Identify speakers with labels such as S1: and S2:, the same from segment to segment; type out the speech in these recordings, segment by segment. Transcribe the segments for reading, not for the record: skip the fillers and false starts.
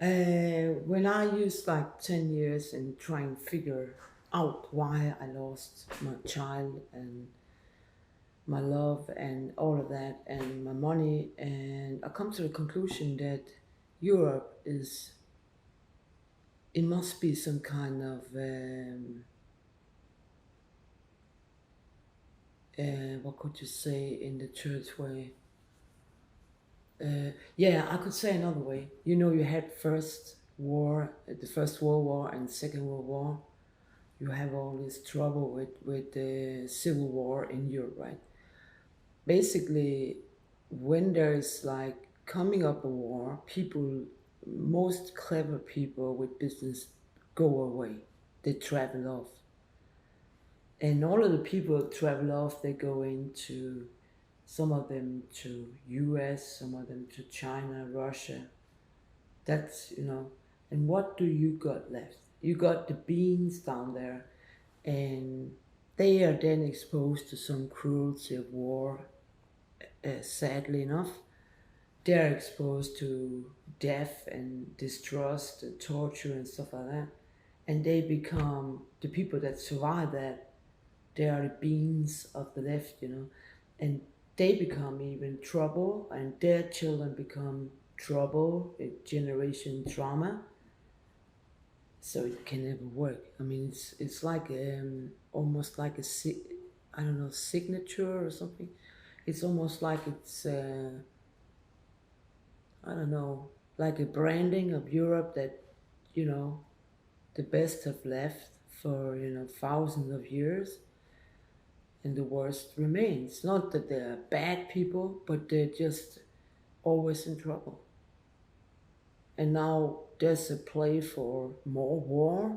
S1: When I used like 10 years in trying to figure out why I lost my child and my love and all of that and my money, and I come to the conclusion that Europe is, it must be some kind of, what could you say in the church way? Yeah, I could say another way. You know, you had first war, the First World War and Second World War. You have all this trouble with the civil war in Europe, right? Basically, when there's like coming up a war, people, most clever people with business go away. They travel off. And all of the people that travel off, they go into, some of them to US, some of them to China, Russia. That's, and what do you got left? You got the beans down there, and they are then exposed to some cruelty of war, sadly enough. They're exposed to death and distrust and torture and stuff like that. And they become the people that survive that. They are the beans of the left. And they become even trouble, and their children become trouble, a generation trauma. So it can never work. I mean, it's like almost like I don't know, signature or something. It's almost like it's I don't know, like a branding of Europe that you know the best have left for thousands of years, and the worst remains. Not that they're bad people, but they're just always in trouble. And now there's a play for more war,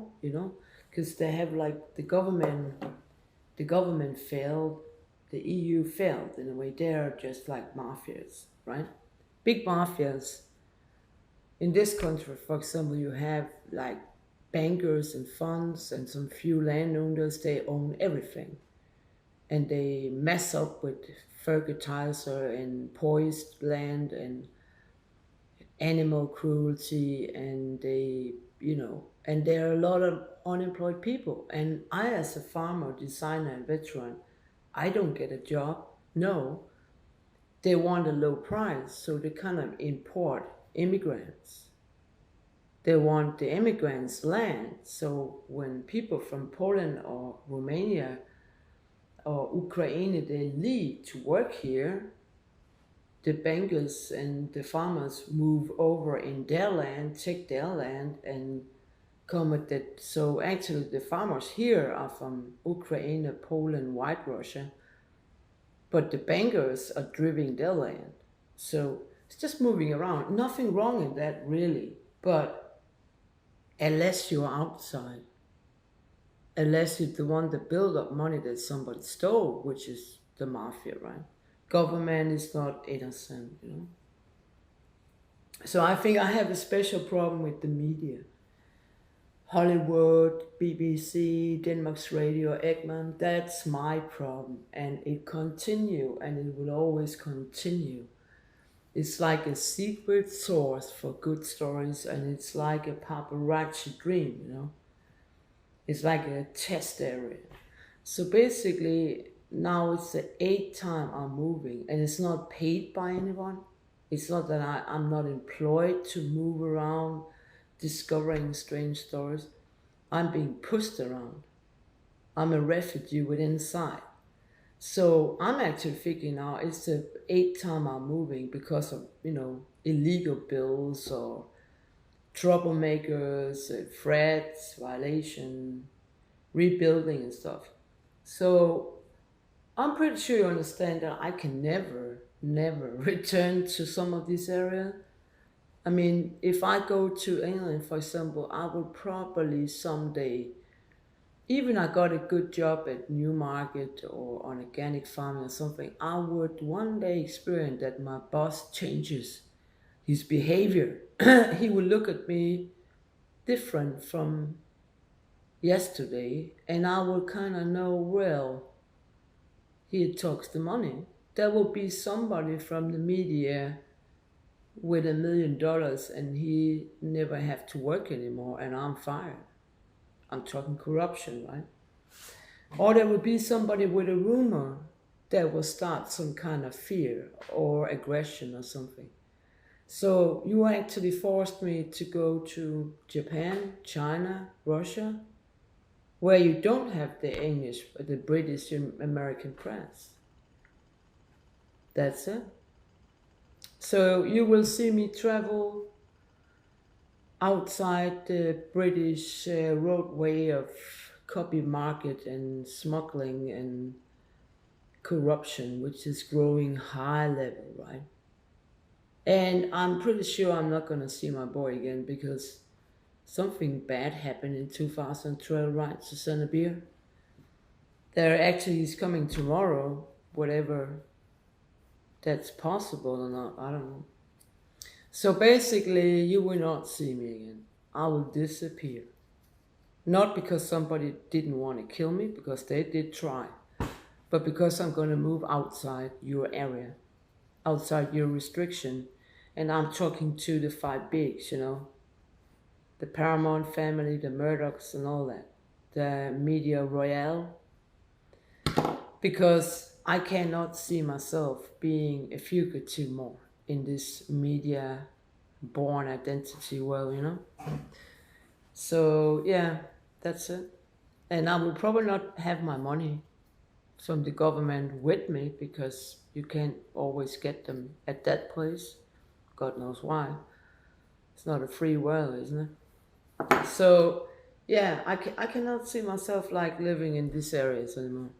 S1: because they have like the government failed, the EU failed in a way. They're just like mafias, right? Big mafias. In this country, for example, you have like bankers and funds and some few landowners. They own everything, and they mess up with fertilizer and poised land and animal cruelty, and and there are a lot of unemployed people. And I, as a farmer, designer, and veteran, I don't get a job. No, they want a low price, so they kind of import immigrants. They want the immigrants land, so when people from Poland or Romania or Ukraine, they leave to work here, the bankers and the farmers move over in their land, take their land, and come with it. So actually, the farmers here are from Ukraine, Poland, White Russia, but the bankers are driving their land. So it's just moving around. Nothing wrong in that, really. But unless you're outside, unless you're the one that build up money that somebody stole, which is the mafia, right? Government is not innocent. So I think I have a special problem with the media. Hollywood, BBC, Denmark's Radio, Egmont, that's my problem. And it continue, and it will always continue. It's like a secret source for good stories, and it's like a paparazzi dream. It's like a test area. So basically, now it's the eighth time I'm moving, and it's not paid by anyone. It's not that I'm not employed to move around discovering strange stories. I'm being pushed around. I'm a refugee with inside. So I'm actually figuring out it's the eighth time I'm moving because of, illegal bills or troublemakers, threats, violation, rebuilding and stuff. So I'm pretty sure you understand that I can never, never return to some of this area. I mean, if I go to England, for example, I will probably someday, even I got a good job at Newmarket or on organic farming or something, I would one day experience that my boss changes his behavior. He will look at me different from yesterday, and I will kind of know, well, he talks the money. There will be somebody from the media with $1 million and he never have to work anymore and I'm fired. I'm talking corruption, right? Or there will be somebody with a rumor that will start some kind of fear or aggression or something. So you actually forced me to go to Japan, China, Russia, where you don't have the English, the British and American press. That's it. So you will see me travel outside the British roadway of copy market and smuggling and corruption, which is growing high level, right? And I'm pretty sure I'm not gonna see my boy again because something bad happened in 2012, right, Susanna Beer? There actually is coming tomorrow, whatever that's possible or not, I don't know. So basically, you will not see me again. I will disappear. Not because somebody didn't want to kill me, because they did try, but because I'm going to move outside your area, outside your restriction. And I'm talking to the five bigs, the Paramount family, the Murdochs, and all that, the media royale, because I cannot see myself being a fugitive more in this media born identity world. So yeah, that's it. And I will probably not have my money from the government with me because you can't always get them at that place. God knows why. It's not a free world, isn't it? So yeah, I cannot see myself like living in these areas anymore.